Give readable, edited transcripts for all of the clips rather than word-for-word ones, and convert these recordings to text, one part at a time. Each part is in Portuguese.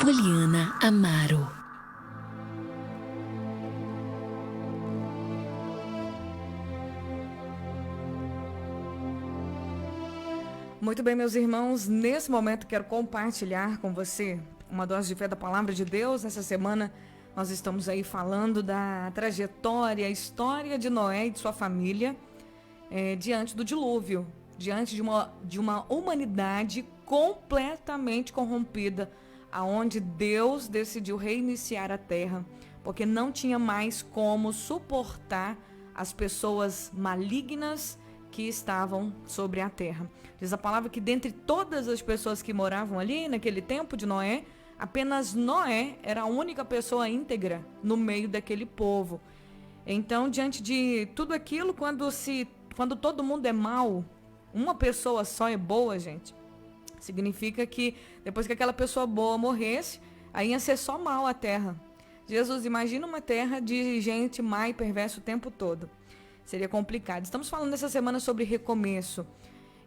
Poliana Amaro. Muito bem, meus irmãos, nesse momento quero compartilhar com você uma dose de fé da Palavra de Deus. Nessa semana nós estamos aí falando da trajetória, a história de Noé e de sua família diante do dilúvio, diante de uma humanidade completamente corrompida, aonde Deus decidiu reiniciar a terra, porque não tinha mais como suportar as pessoas malignas que estavam sobre a terra. Diz a palavra que dentre todas as pessoas que moravam ali naquele tempo de Noé, apenas Noé era a única pessoa íntegra no meio daquele povo. Então, diante de tudo aquilo, quando todo mundo é mau, uma pessoa só é boa, gente, significa que depois que aquela pessoa boa morresse, aí ia ser só mal a terra. Jesus, imagina uma terra de gente má e perversa o tempo todo. Seria complicado. Estamos falando essa semana sobre recomeço.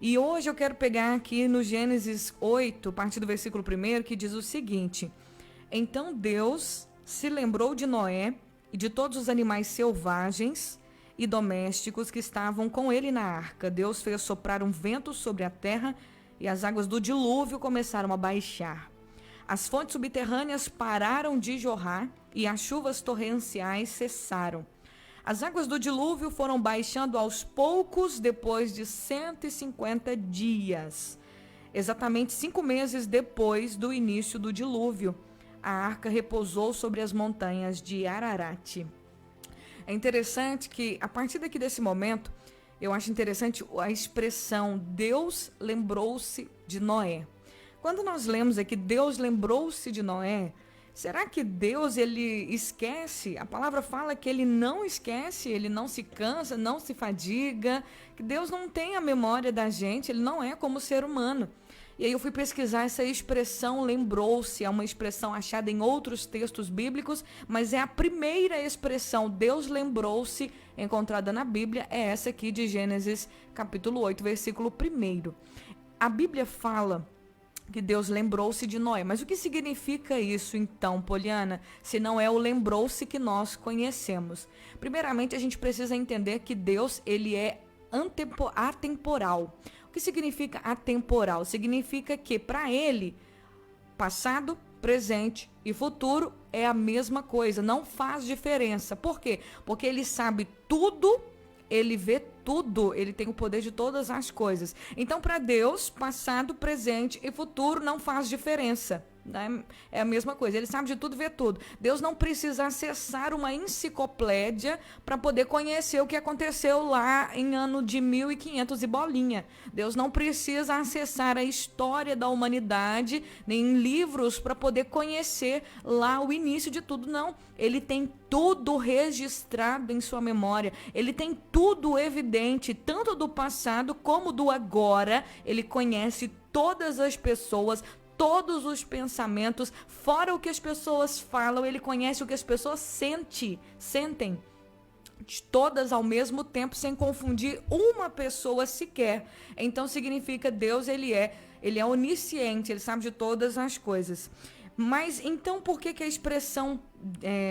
E hoje eu quero pegar aqui no Gênesis 8, a partir do versículo 1, que diz o seguinte: Então Deus se lembrou de Noé e de todos os animais selvagens e domésticos que estavam com ele na arca. Deus fez soprar um vento sobre a terra e as águas do dilúvio começaram a baixar. As fontes subterrâneas pararam de jorrar e as chuvas torrenciais cessaram. As águas do dilúvio foram baixando aos poucos depois de 150 dias. Exatamente 5 meses depois do início do dilúvio, a arca repousou sobre as montanhas de Ararat. É interessante que, a partir daqui desse momento, eu acho interessante a expressão Deus lembrou-se de Noé. Quando nós lemos aqui Deus lembrou-se de Noé, será que Deus, ele esquece? A palavra fala que ele não esquece, ele não se cansa, não se fadiga, que Deus não tem a memória da gente, ele não é como ser humano. E aí eu fui pesquisar essa expressão lembrou-se, é uma expressão achada em outros textos bíblicos, mas é a primeira expressão, Deus lembrou-se, encontrada na Bíblia, é essa aqui de Gênesis capítulo 8, versículo 1. A Bíblia fala que Deus lembrou-se de Noé. Mas o que significa isso então, Poliana, se não é o lembrou-se que nós conhecemos? Primeiramente, a gente precisa entender que Deus, ele é atemporal. O que significa atemporal? Significa que para ele, passado, presente e futuro é a mesma coisa, não faz diferença. Por quê? Porque ele sabe tudo, ele vê tudo, ele tem o poder de todas as coisas. Então, para Deus, passado, presente e futuro não faz diferença, né? É a mesma coisa, ele sabe de tudo, vê tudo. Deus não precisa acessar uma enciclopédia para poder conhecer o que aconteceu lá em ano de 1500 e bolinha. Deus não precisa acessar a história da humanidade nem livros para poder conhecer lá o início de tudo, não. Ele tem tudo registrado em sua memória, ele tem tudo evidente, tanto do passado como do agora. Ele conhece todas as pessoas, todos os pensamentos, fora o que as pessoas falam, ele conhece o que as pessoas sentem, todas ao mesmo tempo, sem confundir uma pessoa sequer. Então significa Deus, ele é onisciente, ele sabe de todas as coisas. Mas então por que a expressão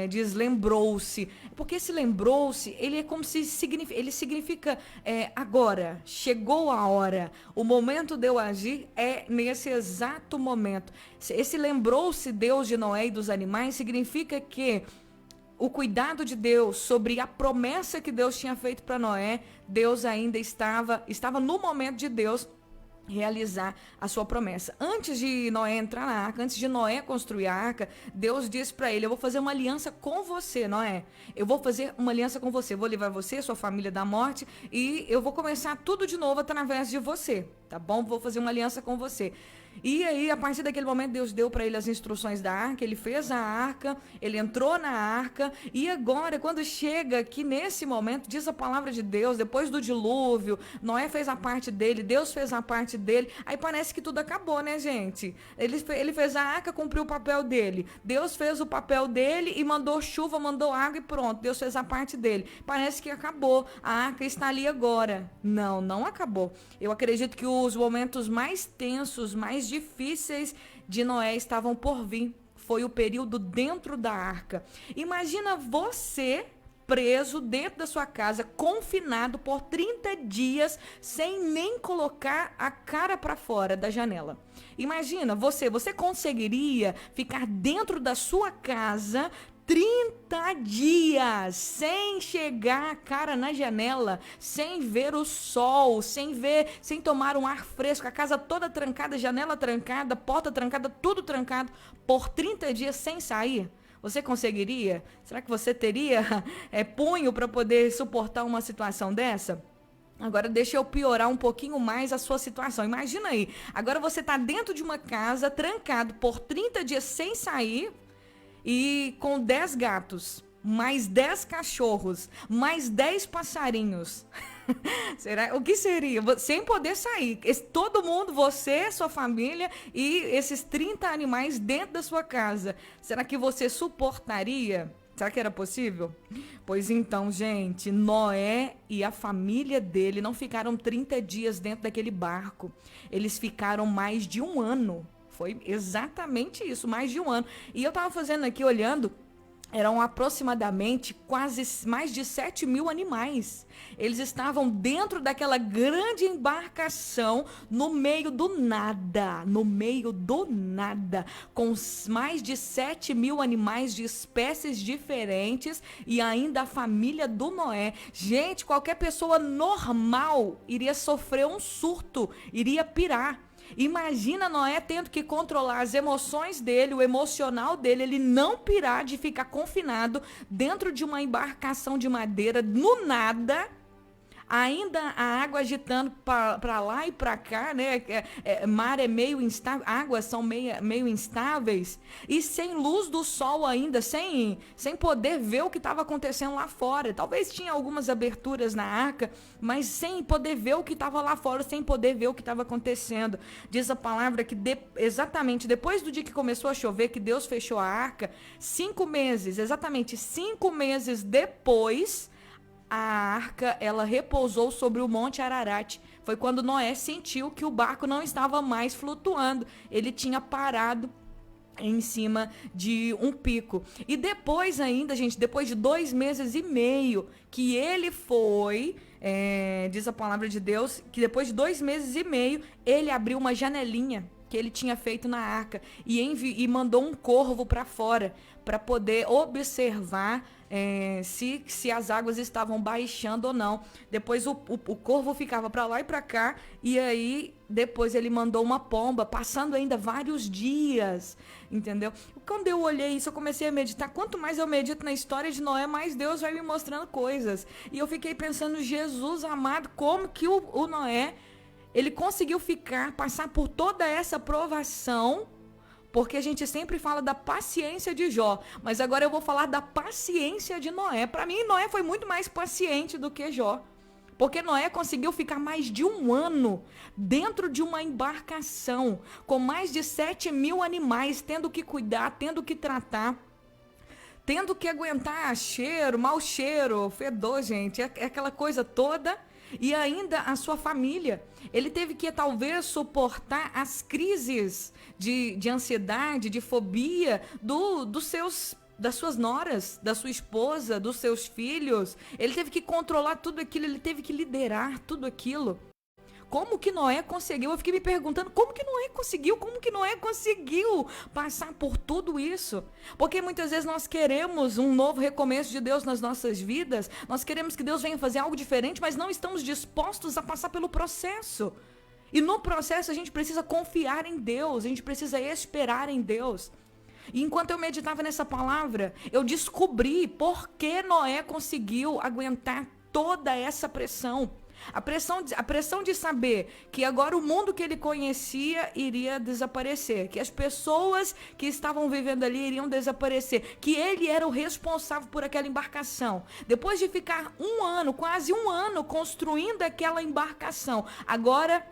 diz lembrou-se? Porque esse lembrou-se, ele é como se ele significa agora, chegou a hora, o momento de eu agir é nesse exato momento. Esse lembrou-se Deus de Noé e dos animais significa que o cuidado de Deus sobre a promessa que Deus tinha feito para Noé, Deus ainda estava no momento de Deus realizar a sua promessa. Antes de Noé entrar na arca, antes de Noé construir a arca, Deus disse para ele: eu vou fazer uma aliança com você, Noé. Eu vou fazer uma aliança com você, vou livrar você, sua família da morte, e eu vou começar tudo de novo através de você, tá bom? Vou fazer uma aliança com você. E aí, a partir daquele momento, Deus deu para ele as instruções da arca, ele fez a arca, ele entrou na arca, e agora, quando chega aqui nesse momento, diz a palavra de Deus, depois do dilúvio, Noé fez a parte dele, Deus fez a parte dele, aí parece que tudo acabou, né, gente? Ele fez a arca, cumpriu o papel dele, Deus fez o papel dele e mandou chuva, mandou água e pronto, Deus fez a parte dele. Parece que acabou, a arca está ali agora. Não, não acabou. Eu acredito que os momentos mais tensos, mais difíceis de Noé estavam por vir. foi o período dentro da arca. Imagina você preso dentro da sua casa, confinado por 30 dias, sem nem colocar a cara para fora da janela. Imagina, você conseguiria ficar dentro da sua casa 30 dias sem chegar a cara na janela, sem ver o sol, sem tomar um ar fresco, a casa toda trancada, janela trancada, porta trancada, tudo trancado, por 30 dias sem sair? Você conseguiria? Será que você teria punho para poder suportar uma situação dessa? Agora deixa eu piorar um pouquinho mais a sua situação. Imagina aí, agora você está dentro de uma casa, trancado por 30 dias sem sair e com 10 gatos, mais 10 cachorros, mais 10 passarinhos. Será? O que seria? Sem poder sair. Todo mundo, você, sua família e esses 30 animais dentro da sua casa. Será que você suportaria? Será que era possível? Pois então, gente, Noé e a família dele não ficaram 30 dias dentro daquele barco. Eles ficaram mais de um ano. Foi exatamente isso, mais de um ano. E eu estava fazendo aqui, olhando, eram aproximadamente quase mais de 7.000 animais. Eles estavam dentro daquela grande embarcação, no meio do nada, com mais de 7.000 animais de espécies diferentes e ainda a família do Noé. Gente, qualquer pessoa normal iria sofrer um surto, iria pirar. Imagina Noé tendo que controlar as emoções dele, o emocional dele, ele não pirar de ficar confinado dentro de uma embarcação de madeira, no nada, ainda a água agitando para lá e para cá, né? Mar é meio instável, águas são meio instáveis, e sem luz do sol ainda, sem poder ver o que estava acontecendo lá fora. Talvez tinha algumas aberturas na arca, mas sem poder ver o que estava lá fora, sem poder ver o que estava acontecendo. Diz a palavra que exatamente depois do dia que começou a chover, que Deus fechou a arca, 5 meses, exatamente 5 meses depois, a arca, ela repousou sobre o Monte Ararat. Foi quando Noé sentiu que o barco não estava mais flutuando. Ele tinha parado em cima de um pico. E depois ainda, gente, depois de 2 meses e meio que ele foi, diz a palavra de Deus, que depois de 2 meses e meio, ele abriu uma janelinha que ele tinha feito na arca e mandou um corvo para fora para poder observar se as águas estavam baixando ou não. Depois o corvo ficava para lá e para cá, e aí depois ele mandou uma pomba, passando ainda vários dias, entendeu? Quando eu olhei isso, eu comecei a meditar. Quanto mais eu medito na história de Noé, mais Deus vai me mostrando coisas. E eu fiquei pensando, Jesus amado, como que o Noé, ele conseguiu passar por toda essa provação. Porque a gente sempre fala da paciência de Jó, mas agora eu vou falar da paciência de Noé. Para mim, Noé foi muito mais paciente do que Jó. Porque Noé conseguiu ficar mais de um ano dentro de uma embarcação, com mais de 7.000 animais, tendo que cuidar, tendo que tratar, tendo que aguentar cheiro, mau cheiro, fedor, gente, é aquela coisa toda. E ainda a sua família. Ele teve que talvez suportar as crises de ansiedade, de fobia das suas noras, da sua esposa, dos seus filhos. Ele teve que controlar tudo aquilo, ele teve que liderar tudo aquilo. Como que Noé conseguiu? Eu fiquei me perguntando, como que Noé conseguiu passar por tudo isso? Porque muitas vezes nós queremos um novo recomeço de Deus nas nossas vidas, nós queremos que Deus venha fazer algo diferente, mas não estamos dispostos a passar pelo processo. E no processo a gente precisa confiar em Deus, a gente precisa esperar em Deus. E enquanto eu meditava nessa palavra, eu descobri por que Noé conseguiu aguentar toda essa pressão. A pressão de saber que agora o mundo que ele conhecia iria desaparecer, que as pessoas que estavam vivendo ali iriam desaparecer, que ele era o responsável por aquela embarcação. Depois de ficar quase um ano construindo aquela embarcação, agora,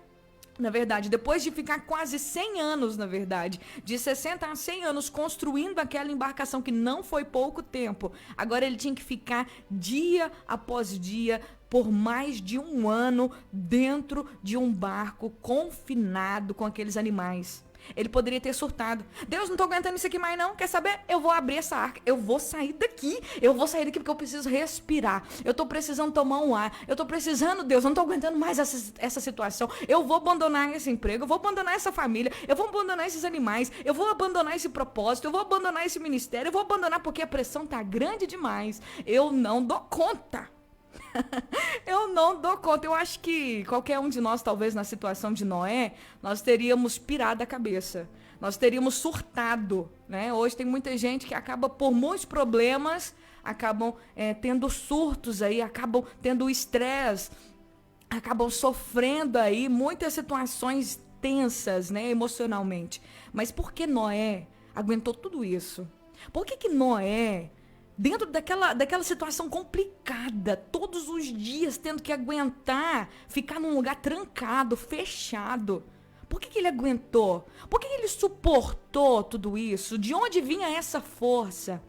na verdade, depois de ficar quase 100 anos, na verdade, de 60 a 100 anos construindo aquela embarcação, que não foi pouco tempo, agora ele tinha que ficar dia após dia, por mais de um ano, dentro de um barco, confinado com aqueles animais. Ele poderia ter surtado. Deus, não tô aguentando isso aqui mais não. Quer saber? Eu vou abrir essa arca. Eu vou sair daqui. Eu vou sair daqui porque eu preciso respirar. Eu tô precisando tomar um ar. Eu tô precisando, Deus, eu não tô aguentando mais essa situação. Eu vou abandonar esse emprego. Eu vou abandonar essa família. Eu vou abandonar esses animais. Eu vou abandonar esse propósito. Eu vou abandonar esse ministério. Eu vou abandonar porque a pressão tá grande demais. Eu não dou conta. Eu não dou conta. Eu acho que qualquer um de nós, talvez na situação de Noé, nós teríamos pirado a cabeça. Nós teríamos surtado, né? Hoje tem muita gente que acaba, por muitos problemas, acabam tendo surtos aí, acabam tendo estresse, acabam sofrendo aí muitas situações tensas, né, emocionalmente. Mas por que Noé aguentou tudo isso? Por que Noé, dentro daquela situação complicada, todos os dias tendo que aguentar, ficar num lugar trancado, fechado, por que ele aguentou? Por que ele suportou tudo isso? De onde vinha essa força?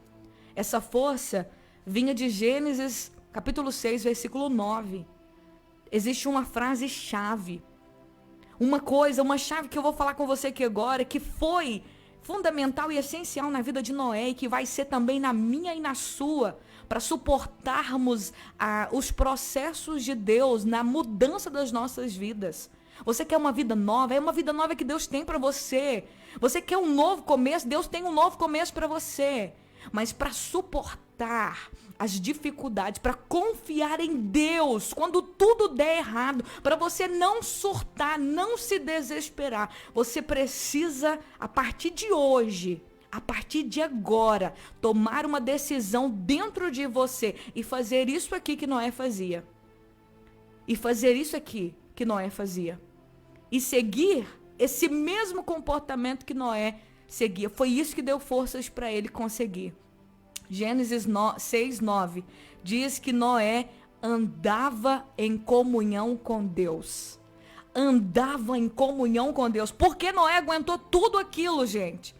Essa força vinha de Gênesis, capítulo 6, versículo 9. Existe uma frase-chave. Uma chave que eu vou falar com você aqui agora, que foi fundamental e essencial na vida de Noé e que vai ser também na minha e na sua, para suportarmos os processos de Deus na mudança das nossas vidas. Você quer uma vida nova? É uma vida nova que Deus tem para você. Você quer um novo começo? Deus tem um novo começo para você. Mas para suportar as dificuldades, para confiar em Deus quando tudo der errado, para você não surtar, não se desesperar, você precisa, a partir de hoje, a partir de agora, tomar uma decisão dentro de você e fazer isso aqui que Noé fazia. E fazer isso aqui que Noé fazia. E seguir esse mesmo comportamento que Noé seguia. Foi isso que deu forças para ele conseguir. Gênesis 6:9 diz que Noé andava em comunhão com Deus. Andava em comunhão com Deus. Por que Noé aguentou tudo aquilo, gente?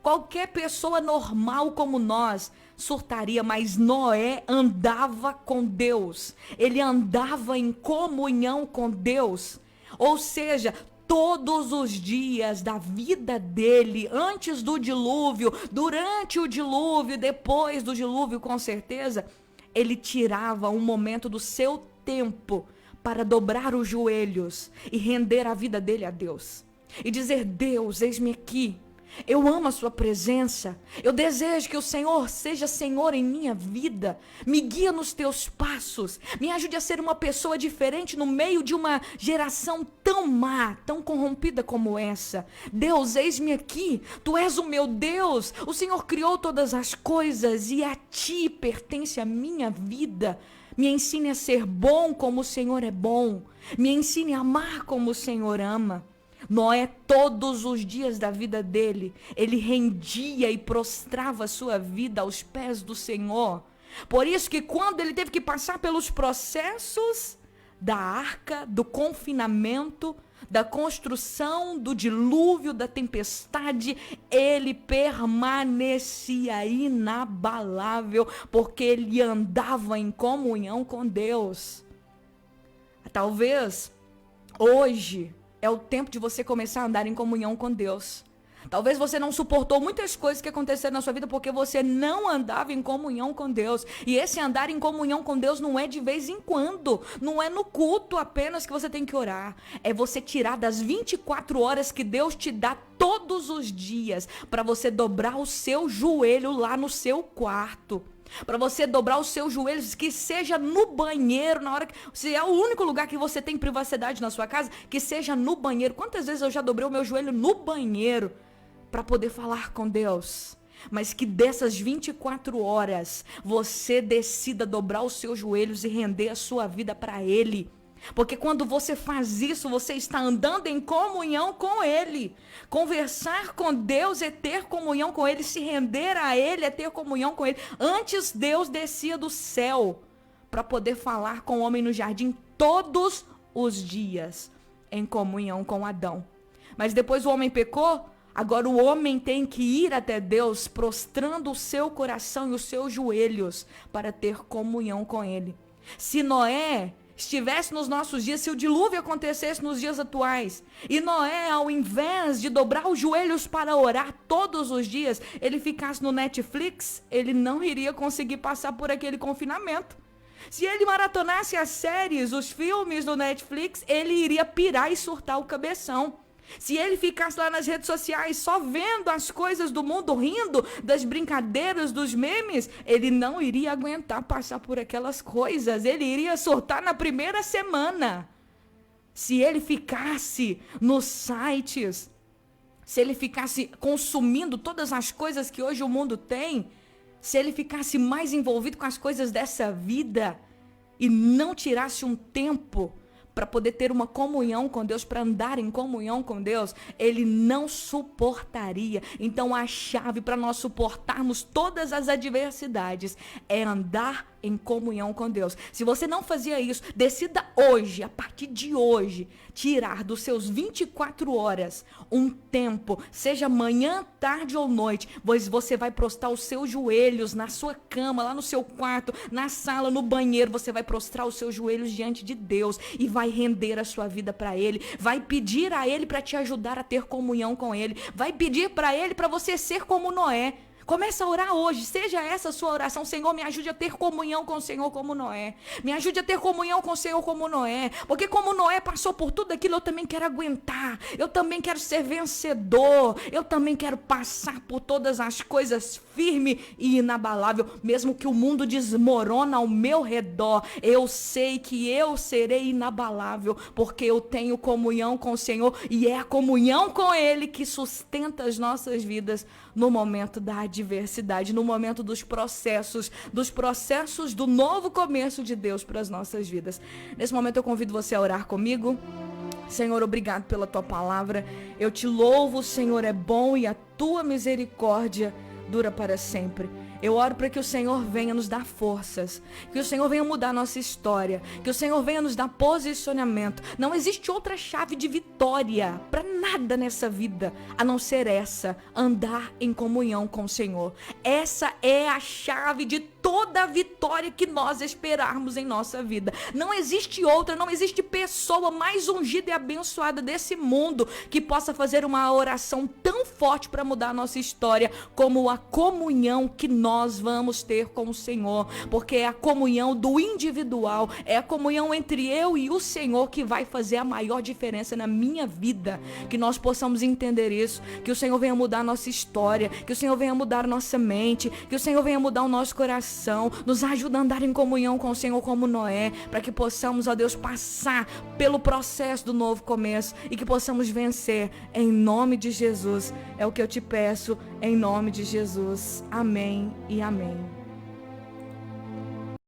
Qualquer pessoa normal como nós surtaria, mas Noé andava com Deus. Ele andava em comunhão com Deus. Ou seja, todos os dias da vida dele, antes do dilúvio, durante o dilúvio, depois do dilúvio, com certeza, ele tirava um momento do seu tempo para dobrar os joelhos e render a vida dele a Deus. E dizer: Deus, eis-me aqui. Eu amo a sua presença. Eu desejo que o Senhor seja Senhor em minha vida. Me guia nos teus passos. Me ajude a ser uma pessoa diferente no meio de uma geração tão má, tão corrompida como essa. Deus, eis-me aqui. Tu és o meu Deus. O Senhor criou todas as coisas e a ti pertence a minha vida. Me ensine a ser bom como o Senhor é bom. Me ensine a amar como o Senhor ama. Noé, todos os dias da vida dele, ele rendia e prostrava a sua vida aos pés do Senhor. Por isso que quando ele teve que passar pelos processos da arca, do confinamento, da construção, do dilúvio, da tempestade, ele permanecia inabalável, porque ele andava em comunhão com Deus. Talvez hoje é o tempo de você começar a andar em comunhão com Deus. Talvez você não suportou muitas coisas que aconteceram na sua vida porque você não andava em comunhão com Deus. E esse andar em comunhão com Deus não é de vez em quando. Não é no culto apenas que você tem que orar. É você tirar das 24 horas que Deus te dá todos os dias para você dobrar o seu joelho lá no seu quarto. Para você dobrar os seus joelhos, que seja no banheiro, na hora que... Se é o único lugar que você tem privacidade na sua casa, que seja no banheiro. Quantas vezes eu já dobrei o meu joelho no banheiro para poder falar com Deus? Mas que dessas 24 horas, você decida dobrar os seus joelhos e render a sua vida para Ele. Porque quando você faz isso, você está andando em comunhão com Ele. Conversar com Deus é ter comunhão com Ele. Se render a Ele é ter comunhão com Ele. Antes Deus descia do céu para poder falar com o homem no jardim todos os dias em comunhão com Adão. Mas depois o homem pecou. Agora o homem tem que ir até Deus prostrando o seu coração e os seus joelhos para ter comunhão com Ele. Se Noé estivesse nos nossos dias, se o dilúvio acontecesse nos dias atuais, e Noé, ao invés de dobrar os joelhos para orar todos os dias, ele ficasse no Netflix, ele não iria conseguir passar por aquele confinamento. Se ele maratonasse as séries, os filmes do Netflix, ele iria pirar e surtar o cabeção. Se ele ficasse lá nas redes sociais só vendo as coisas do mundo, rindo das brincadeiras, dos memes, ele não iria aguentar passar por aquelas coisas. Ele iria surtar na primeira semana. Se ele ficasse nos sites, se ele ficasse consumindo todas as coisas que hoje o mundo tem, se ele ficasse mais envolvido com as coisas dessa vida e não tirasse um tempo para poder ter uma comunhão com Deus, para andar em comunhão com Deus, ele não suportaria. Então a chave para nós suportarmos todas as adversidades é andar em comunhão com Deus. Se você não fazia isso, decida hoje, a partir de hoje, tirar dos seus 24 horas um tempo, seja manhã, tarde ou noite, pois você vai prostrar os seus joelhos na sua cama, lá no seu quarto, na sala, no banheiro, você vai prostrar os seus joelhos diante de Deus e vai render a sua vida para Ele, vai pedir a Ele para te ajudar a ter comunhão com Ele, vai pedir para Ele para você ser como Noé. Começa a orar hoje, seja essa a sua oração. Senhor, me ajude a ter comunhão com o Senhor como Noé. Me ajude a ter comunhão com o Senhor como Noé. Porque como Noé passou por tudo aquilo, eu também quero aguentar. Eu também quero ser vencedor. Eu também quero passar por todas as coisas firme e inabalável. Mesmo que o mundo desmorona ao meu redor, eu sei que eu serei inabalável, porque eu tenho comunhão com o Senhor. E é a comunhão com Ele que sustenta as nossas vidas no momento da adversidade, no momento dos processos do novo começo de Deus para as nossas vidas. Nesse momento eu convido você a orar comigo. Senhor, obrigado pela tua palavra. Eu te louvo, o Senhor é bom e a tua misericórdia dura para sempre. Eu oro para que o Senhor venha nos dar forças, que o Senhor venha mudar a nossa história, que o Senhor venha nos dar posicionamento. Não existe outra chave de vitória para nada nessa vida, a não ser essa, andar em comunhão com o Senhor. Essa é a chave de toda a vitória que nós esperarmos em nossa vida. Não existe outra, não existe pessoa mais ungida e abençoada desse mundo que possa fazer uma oração tão forte para mudar a nossa história, como a comunhão que nós vamos ter com o Senhor, porque é a comunhão do individual, é a comunhão entre eu e o Senhor que vai fazer a maior diferença na minha vida. Que nós possamos entender isso, que o Senhor venha mudar a nossa história, que o Senhor venha mudar a nossa mente, que o Senhor venha mudar o nosso coração, nos ajuda a andar em comunhão com o Senhor como Noé, para que possamos, ó Deus, passar pelo processo do novo começo e que possamos vencer em nome de Jesus. É o que eu te peço, em nome de Jesus. Amém e amém.